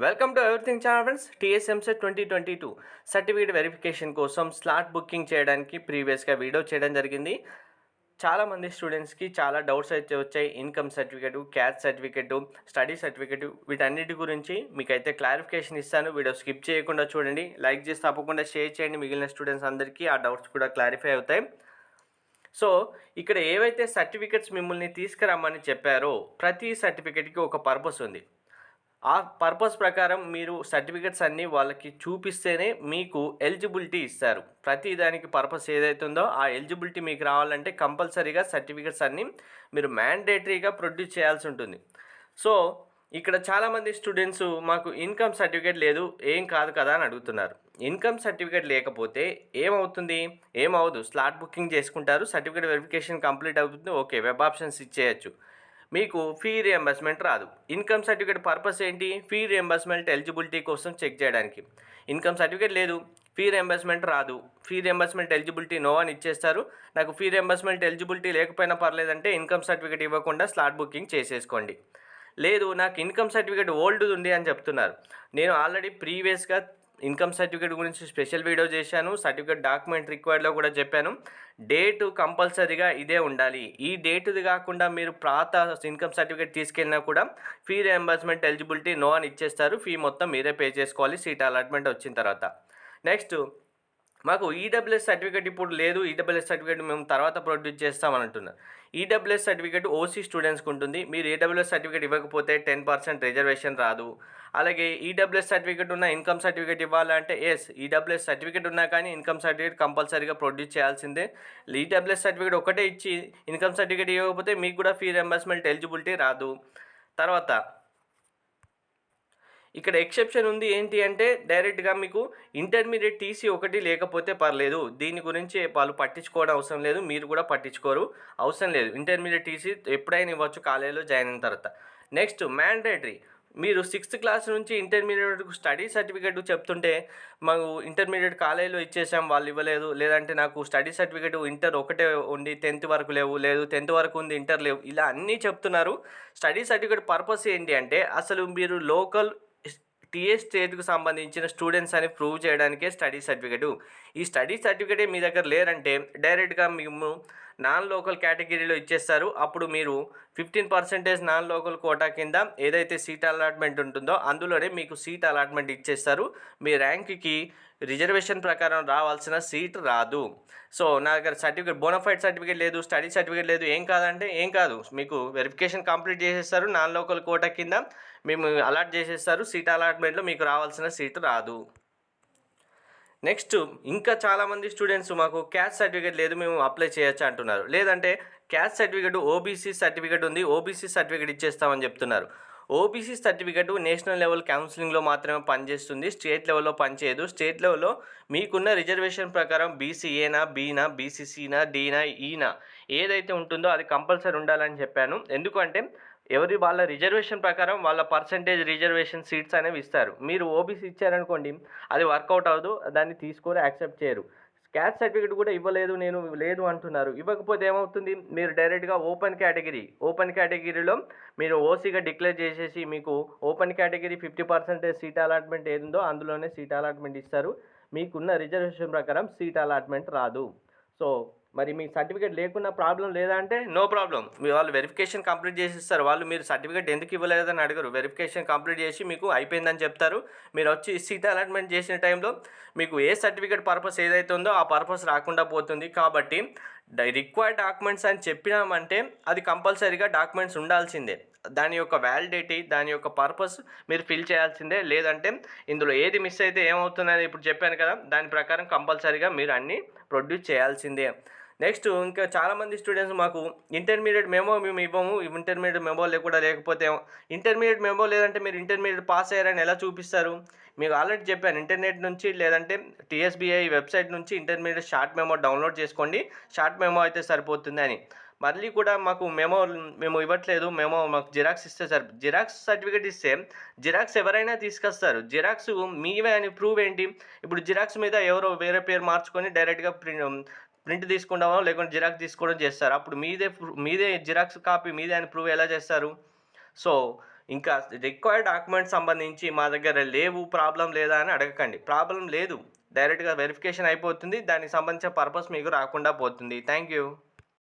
Welcome to everything channel friends. TS EAMCET 2022 certificate verification కోసం slot booking చేయడానికి ప్రీవియస్గా వీడియో చేయడం జరిగింది. చాలామంది స్టూడెంట్స్కి చాలా డౌట్స్ అయితే వచ్చాయి. Income certificate, caste certificate, study certificate వీటన్నిటి గురించి మీకైతే క్లారిఫికేషన్ ఇస్తాను. వీడియో స్కిప్ చేయకుండా చూడండి, లైక్ చేసి తప్పకుండా షేర్ చేయండి. మిగిలిన స్టూడెంట్స్ అందరికీ ఆ డౌట్స్ కూడా క్లారిఫై అవుతాయి. సో ఇక్కడ ఏవైతే సర్టిఫికేట్స్ మిమ్మల్ని తీసుకురమ్మని చెప్పారో ప్రతి సర్టిఫికేట్కి ఒక పర్పస్ ఉంది. ఆ పర్పస్ ప్రకారం మీరు సర్టిఫికెట్స్ అన్నీ వాళ్ళకి చూపిస్తేనే మీకు ఎలిజిబిలిటీ ఇస్తారు. ప్రతి దానికి పర్పస్ ఏదైతుందో ఆ ఎలిజిబిలిటీ మీకు రావాలంటే కంపల్సరీగా సర్టిఫికెట్స్ అన్నీ మీరు మ్యాండేటరీగా ప్రొడ్యూస్ చేయాల్సి ఉంటుంది. సో ఇక్కడ చాలామంది స్టూడెంట్స్ మాకు ఇన్కమ్ సర్టిఫికేట్ లేదు, ఏం కాదు కదా అని అడుగుతున్నారు. ఇన్కమ్ సర్టిఫికేట్ లేకపోతే ఏమవుతుంది? ఏమవదు, స్లాట్ బుకింగ్ చేసుకుంటారు, సర్టిఫికేట్ వెరిఫికేషన్ కంప్లీట్ అవుతుంది, ఓకే, వెబ్ ఆప్షన్స్ ఇచ్చేయచ్చు, మీకు ఫీ రియంబర్స్మెంట్ రాదు. ఇన్కమ్ సర్టిఫికేట్ పర్పస్ ఏంటి? ఫీ రియంబర్స్మెంట్ ఎలిజిబిలిటీ కోసం చెక్ చేయడానికి. ఇన్కమ్ సర్టిఫికేట్ లేదు, ఫీ రియంబర్స్మెంట్ రాదు, ఫీ రియంబర్స్మెంట్ ఎలిజిబిలిటీ నో అని ఇచ్చేస్తారు. నాకు ఫీ రియంబర్స్మెంట్ ఎలిజిబిలిటీ లేకపోయినా పర్లేదంటే ఇన్కమ్ సర్టిఫికేట్ ఇవ్వకుండా స్లాట్ బుకింగ్ చేసేసుకోండి. లేదు, నాకు ఇన్కమ్ సర్టిఫికేట్ ఓల్డ్ ఉంది అని చెప్తున్నారు. నేను ఆల్రెడీ ప్రీవియస్గా ఇన్కమ్ సర్టిఫికేట్ గురించి స్పెషల్ వీడియో చేశాను, సర్టిఫికేట్ డాక్యుమెంట్ రిక్వైర్డ్లో కూడా చెప్పాను. డేటు కంపల్సరీగా ఇదే ఉండాలి. ఈ డేటుది కాకుండా మీరు పాత ఇన్కమ్ సర్టిఫికేట్ తీసుకెళ్ళినా కూడా ఫీ రియంబర్స్మెంట్ ఎలిజిబిలిటీ నో అని ఇచ్చేస్తారు. ఫీ మొత్తం మీరే పే చేసుకోవాలి సీట్ అలాట్మెంట్ వచ్చిన తర్వాత. నెక్స్ట్, మాకు ఈడబ్ల్యూఎస్ సర్టిఫికేట్ ఇప్పుడు లేదు, ఈడబ్ల్యూఎస్ సర్టిఫికేట్ మేము తర్వాత ప్రొడ్యూస్ చేస్తామని అంటున్నారు. ఈడబ్ల్యూఎస్ సర్టిఫికేట్ ఓసీ స్టూడెంట్స్కి ఉంటుంది. మీరు ఈడబ్ల్యూఎస్ సర్టిఫికేట్ ఇవ్వకపోతే 10% రిజర్వేషన్ రాదు. అలాగే ఈడబ్ల్యూఎస్ సర్టిఫికేట్ ఉన్న ఇన్కమ్ సర్టిఫికేట్ ఇవ్వాలంటే ఈడబ్ల్యూఎస్ సర్టిఫికేట్ ఉన్నా కానీ ఇన్కమ్ సర్టిఫికేట్ కంపల్సరీగా ప్రొడ్యూస్ చేయాల్సిందే. ఈడబ్ల్యూఎస్ సర్టిఫికేట్ ఒకటే ఇచ్చి ఇన్కమ్ సర్టిఫికేట్ ఇవ్వకపోతే మీకు కూడా ఫీ రియంబర్స్మెంట్ ఎలిజిబిలిటీ రాదు. తర్వాత ఇక్కడ ఎక్సెప్షన్ ఉంది. ఏంటి అంటే డైరెక్ట్గా మీకు ఇంటర్మీడియట్ టీసీ ఒకటి లేకపోతే పర్లేదు, దీని గురించి వాళ్ళు పట్టించుకోవడం అవసరం లేదు, మీరు కూడా పట్టించుకోరు, అవసరం లేదు. ఇంటర్మీడియట్ టీసీ ఎప్పుడైనా ఇవ్వచ్చు కాలేజీలో జాయిన్ అయిన తర్వాత. Next, mandatory. మీరు 6th క్లాస్ నుంచి ఇంటర్మీడియట్ స్టడీ సర్టిఫికేట్ చెప్తుంటే మాకు ఇంటర్మీడియట్ కాలేజీలో ఇచ్చేసాం, వాళ్ళు ఇవ్వలేదు, లేదంటే నాకు స్టడీ సర్టిఫికేట్ ఇంటర్ ఒకటే ఉండి 10th వరకు లేవు, లేదు 10th వరకు ఉంది ఇంటర్ లేవు, ఇలా అన్నీ చెప్తున్నారు. స్టడీ సర్టిఫికేట్ పర్పస్ ఏంటి అంటే అసలు మీరు లోకల్ టీఎస్ స్టేట్కు సంబంధించిన స్టూడెంట్స్ అని ప్రూవ్ చేయడానికే స్టడీ సర్టిఫికేటు. ఈ స్టడీ సర్టిఫికేటే మీ దగ్గర లేరంటే డైరెక్ట్గా మేము నాన్ లోకల్ కేటగిరీలో ఇచ్చేస్తారు. అప్పుడు మీరు 15% నాన్ లోకల్ కోటా కింద ఏదైతే సీట్ అలాట్మెంట్ ఉంటుందో అందులోనే మీకు సీట్ అలాట్మెంట్ ఇచ్చేస్తారు. మీ ర్యాంక్కి రిజర్వేషన్ ప్రకారం రావాల్సిన సీట్ రాదు. సో నా దగ్గర సర్టిఫికేట్ బోనఫైడ్ సర్టిఫికేట్ లేదు, స్టడీ సర్టిఫికేట్ లేదు, ఏం కాదంటే ఏం కాదు, మీకు వెరిఫికేషన్ కంప్లీట్ చేసేస్తారు, నాన్ లోకల్ కోటా కింద మేము అలాట్ చేసేస్తారు, సీట్ అలాట్మెంట్లో మీకు రావాల్సిన సీటు రాదు. నెక్స్ట్, ఇంకా చాలామంది స్టూడెంట్స్ మాకు క్యాస్ట్ సర్టిఫికేట్ లేదు, మేము అప్లై చేయొచ్చు అంటున్నారు. లేదంటే క్యాస్ట్ సర్టిఫికేట్ ఓబీసీ సర్టిఫికేట్ ఉంది, ఓబీసీ సర్టిఫికేట్ ఇచ్చేస్తామని చెప్తున్నారు. ఓబీసీ సర్టిఫికేట్ నేషనల్ లెవెల్ కౌన్సిలింగ్లో మాత్రమే పనిచేస్తుంది, స్టేట్ లెవెల్లో పనిచేయదు. స్టేట్ లెవెల్లో మీకున్న రిజర్వేషన్ ప్రకారం బీసీఏనా, బీనా, బీసీసీనా, డీనా, ఈనా ఏదైతే ఉంటుందో అది కంపల్సరీ ఉండాలని చెప్పాను. ఎందుకంటే వాళ్ళ రిజర్వేషన్ ప్రకారం వాళ్ళ పర్సంటేజ్ రిజర్వేషన్ సీట్స్ అనేవి ఇస్తారు. మీరు ఓబీసీ ఇచ్చారనుకోండి, అది వర్కౌట్ అవ్వదు, దాన్ని తీసుకొని యాక్సెప్ట్ చేయరు. క్యాస్ట్ సర్టిఫికేట్ కూడా ఇవ్వలేదు, నేను లేదు అంటున్నారు. ఇవ్వకపోతే ఏమవుతుంది? మీరు డైరెక్ట్గా ఓపెన్ కేటగిరీలో మీరు ఓసీగా డిక్లేర్ చేసేసి మీకు ఓపెన్ కేటగిరీ 50% సీట్ అలాట్మెంట్ ఏదుందో అందులోనే సీట్ అలాట్మెంట్ ఇస్తారు. మీకున్న రిజర్వేషన్ ప్రకారం సీట్ అలాట్మెంట్ రాదు. సో మరి మీ సర్టిఫికేట్ లేకున్నా ప్రాబ్లం లేదా అంటే నో ప్రాబ్లం, మీ వాళ్ళు వెరిఫికేషన్ కంప్లీట్ చేసి ఇస్తారు. వాళ్ళు మీరు సర్టిఫికేట్ ఎందుకు ఇవ్వలేదని అడగరు, వెరిఫికేషన్ కంప్లీట్ చేసి మీకు అయిపోయిందని చెప్తారు. మీరు వచ్చి సీట్ అలాట్మెంట్ చేసిన టైంలో మీకు ఏ సర్టిఫికేట్ పర్పస్ ఏదైతే ఉందో ఆ పర్పస్ రాకుండా పోతుంది. కాబట్టి రిక్వైర్డ్ డాక్యుమెంట్స్ అని చెప్పినామంటే అది కంపల్సరీగా డాక్యుమెంట్స్ ఉండాల్సిందే. దాని యొక్క వ్యాలిడిటీ, దాని యొక్క పర్పస్ మీరు ఫిల్ చేయాల్సిందే. లేదంటే ఇందులో ఏది మిస్ అయితే ఏమవుతుందని ఇప్పుడు చెప్పాను కదా, దాని ప్రకారం కంపల్సరీగా మీరు అన్నీ ప్రొడ్యూస్ చేయాల్సిందే. నెక్స్ట్, ఇంకా చాలామంది స్టూడెంట్స్ మాకు ఇంటర్మీడియట్ మెమో మేము ఇవ్వము, ఇంటర్మీడియట్ మెమో లేకపోతే ఇంటర్మీడియట్ మెమో లేదంటే మీరు ఇంటర్మీడియట్ పాస్ అయ్యారని ఎలా చూపిస్తారు? మీకు ఆల్రెడీ చెప్పాను, ఇంటర్నెట్ నుంచి లేదంటే టీఎస్బీఐ వెబ్సైట్ నుంచి ఇంటర్మీడియట్ షార్ట్ మెమో డౌన్లోడ్ చేసుకోండి, షార్ట్ మెమో అయితే సరిపోతుంది అని. మళ్ళీ కూడా మాకు మేము ఇవ్వట్లేదు, మాకు జిరాక్స్ ఇస్తే జిరాక్స్ సర్టిఫికేట్ ఇస్తే జిరాక్స్ ఎవరైనా తీసుకొస్తారు. జిరాక్స్ మీవే అని ప్రూవ్ ఏంటి? ఇప్పుడు జిరాక్స్ మీద ఎవరో వేరే పేరు మార్చుకొని డైరెక్ట్గా ప్రింట్ తీసుకుంటామో లేకుంటే జిరాక్స్ తీసుకోవడం చేస్తారు. అప్పుడు మీదే జిరాక్స్ కాపీ మీదే అని ప్రూవ్ ఎలా చేస్తారు? సో ఇంకా రిక్వైర్డ్ డాక్యుమెంట్స్ సంబంధించి మా దగ్గర లేవు, ప్రాబ్లమ్ లేదా అని అడగకండి. ప్రాబ్లమ్ లేదు. డైరెక్ట్‌గా వెరిఫికేషన్ అయిపోతుంది. దానికి సంబంధించిన పర్పస్ మీకు రాకుండా పోతుంది. Thank you.